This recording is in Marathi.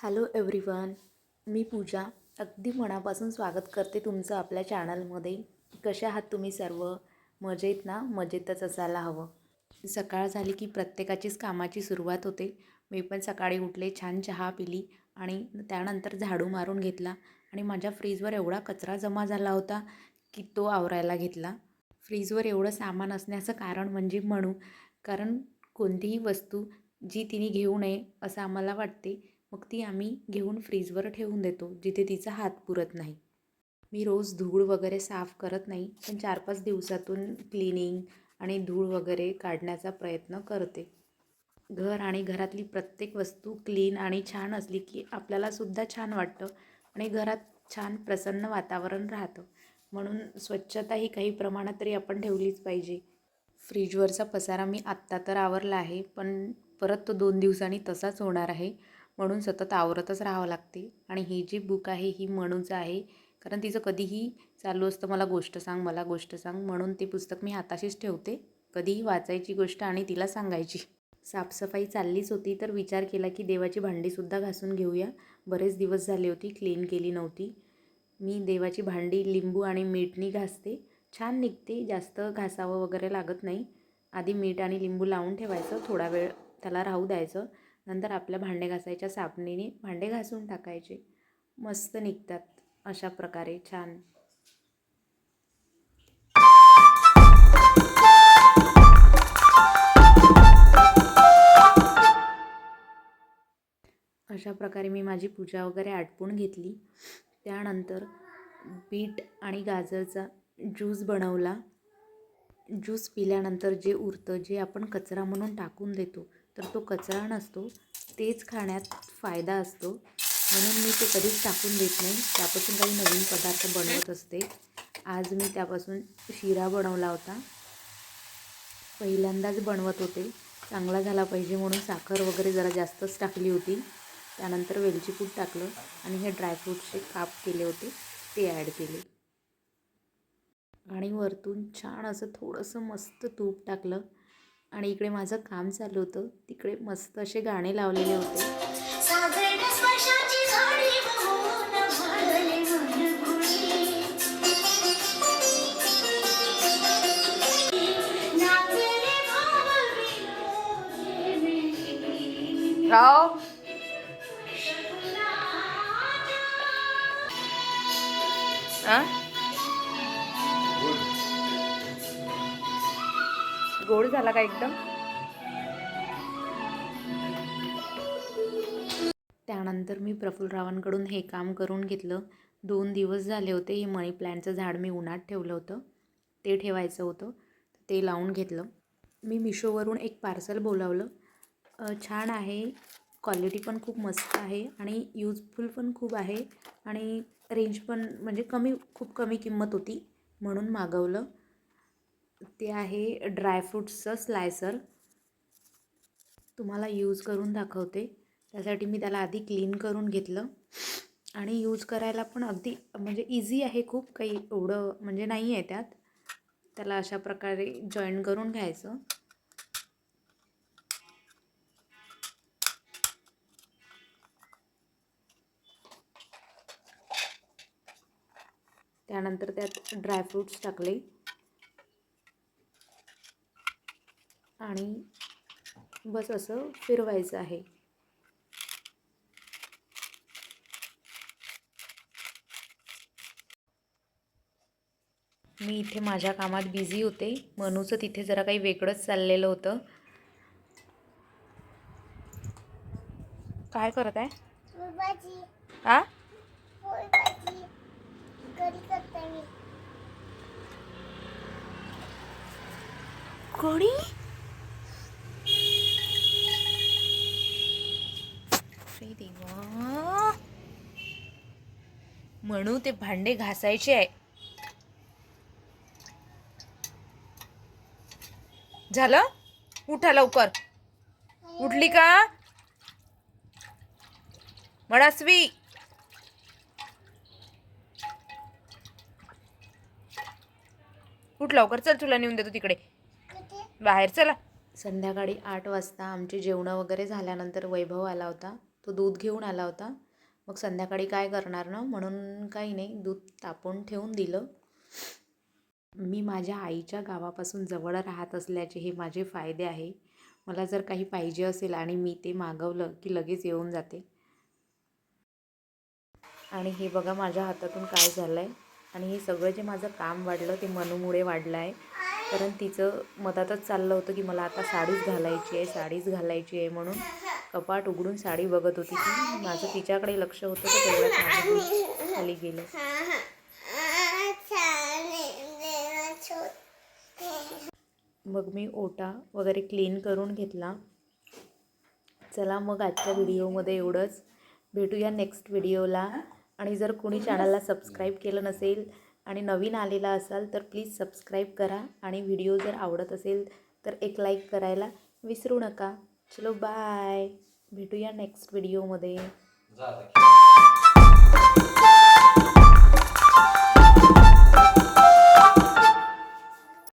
हॅलो एव्हरीवन, मी पूजा अगदी मनापासून स्वागत करते तुमचं आपल्या चॅनलमध्ये. कसे आहात तुम्ही सर्व? मजेत ना? मजेतच असायला हवं. सकाळ झाली की प्रत्येकाचीच कामाची सुरुवात होते. मी पण सकाळी उठले, छान चहा पिली आणि त्यानंतर झाडू मारून घेतला आणि माझ्या फ्रीजवर एवढा कचरा जमा झाला होता की तो आवरायला घेतला. फ्रीजवर एवढं सामान असण्याचं कारण म्हणजे कारण कोणतीही वस्तू जी तिने घेऊ नये असं आम्हाला वाटते, मग ती आम्ही घेऊन फ्रीजवर ठेवून देतो जिथे तिचा हात पुरत नाही. मी रोज धूळ वगैरे साफ करत नाही, पण 4-5 दिवसातून क्लिनिंग आणि धूळ वगैरे काढण्याचा प्रयत्न करते. घर आणि घरातली प्रत्येक वस्तू क्लीन आणि छान असली की आपल्यालासुद्धा छान वाटतं आणि घरात छान प्रसन्न वातावरण राहतं. म्हणून स्वच्छता ही काही प्रमाणात तरी आपण ठेवलीच पाहिजे. फ्रीजवरचा पसारा मी आत्ता तर आवरला आहे, पण परत तो 2 दिवसांनी तसाच होणार आहे. म्हणून सतत आवरतच राहावं लागते. आणि ही जी बुक आहे ही मनूचं आहे, कारण तिचं कधीही चालू असतं, मला गोष्ट सांग, मला गोष्ट सांग. म्हणून ते पुस्तक मी हाताशीच ठेवते, कधीही वाचायची गोष्ट आणि तिला सांगायची. साफसफाई चाललीच होती तर विचार केला की देवाची भांडीसुद्धा घासून घेऊया. बरेच दिवस झाले होती क्लीन केली नव्हती. मी देवाची भांडी लिंबू आणि मीठनी घासते, छान निघते, जास्त घासावं वगैरे लागत नाही. आधी मीठ आणि लिंबू लावून ठेवायचं, थोडा वेळ त्याला राहू द्यायचं, नंतर आपल्या भांडे घासायच्या साबणीने भांडे घासून टाकायचे, मस्त निघतात अशा प्रकारे छान. अशा प्रकारे मी माझी पूजा वगैरे आटपून घेतली. त्यानंतर बीट आणि गाजरचा ज्यूस बनवला. ज्यूस पिल्यानंतर जे उरतं, जे आपण कचरा म्हणून टाकून देतो, तर तो कचरा नसतो, तेच खाण्यात फायदा असतो. म्हणून मी ते कधीच टाकून देत नाही, त्यापासून काही नवीन पदार्थ बनवत असते. आज मी त्यापासून शिरा बनवला होता. पहिल्यांदाच बनवत होते, चांगला झाला पाहिजे म्हणून साखर वगैरे जरा जास्तच टाकली होती. त्यानंतर वेलची पूड टाकलं आणि हे ड्रायफ्रूट्सचे काप केले होते ते ॲड केले आणि वरतून छान असं थोडंसं मस्त तूप टाकलं. आणि इकडे माझं काम चालू होतं, तिकडे मस्त असे गाणे लावलेले होते. गोड झाला का एकदम? त्यानंतर मी प्रफुल्लरावांकडून हे काम करून घेतलं. 2 दिवस झाले होते हे मनी प्लॅन्टचं झाड मी उन्हात ठेवलं होतं, ते ठेवायचं होतं, ते लावून घेतलं. मी मिशोवरून एक पार्सल बोलावलं. छान आहे, क्वालिटी पण खूप मस्त आहे आणि यूजफुल पण खूप आहे आणि रेंज पण म्हणजे खूप कमी किंमत होती म्हणून मागवलं. ते आहे ड्रायफ्रूट्सचं स्लायसर. तुम्हाला यूज करून दाखवते. त्यासाठी मी त्याला आधी क्लीन करून घेतलं आणि यूज करायला पण अगदी म्हणजे इझी आहे खूप, काही एवढं म्हणजे नाही आहे त्यात. त्याला अशा प्रकारे जॉईन करून घ्यायचं. त्यानंतर त्यात ड्रायफ्रूट्स टाकले आणि बस असं फिरवायचं आहे. मी इथे माझ्या कामात बिझी होते, मनूचं तिथे जरा काही वेगळंच चाललेलं होतं. काय करत आहे? आ कढी? देवा, म्हणू ते भांडे घासायचे आहे. झालं? उठा लवकर. उठली का मनस्वी? उठ लवकर, चल तुला नेऊन देतो तिकडे बाहेर. चला. संध्याकाळी 8 वाजता आमचे जेवणं वगैरे झाल्यानंतर वैभव आला होता. तो दूध घेऊन आला होता. मग संध्याकाळी काय करणार ना, म्हणून काही नाही, दूध तापवून ठेवून दिलं. मी माझ्या आईच्या गावापासून जवळ राहत असल्याचे हे माझे फायदे आहे. मला जर काही पाहिजे असेल आणि मी ते मागवलं की लगेच येऊन जाते. आणि हे बघा माझ्या हातातून काय झालं आहे. आणि हे सगळं जे माझं काम वाढलं ते मनूमुळे वाढलं आहे. कारण तिचं मधातच चाललं होतं की मला आता साडीच घालायची आहे, साडीच घालायची आहे, म्हणून कपाट उघडून साडी बघत होती ती. माझं तिच्याकडे लक्ष होतं तर तेवढ्यात माझं दूध खाली गेलं. मग मी ओटा वगैरे क्लीन करून घेतला. चला मग आजच्या व्हिडिओमध्ये एवढंच. भेटूया नेक्स्ट व्हिडिओला. आणि जर कोणी चॅनलला सबस्क्राईब केलं नसेल आणि नवीन आलेला असाल तर प्लीज सबस्क्राईब करा. आणि व्हिडिओ जर आवडत असेल तर एक लाईक करायला विसरू नका. चलो बाय. भेटूया नेक्स्ट व्हिडिओमध्ये.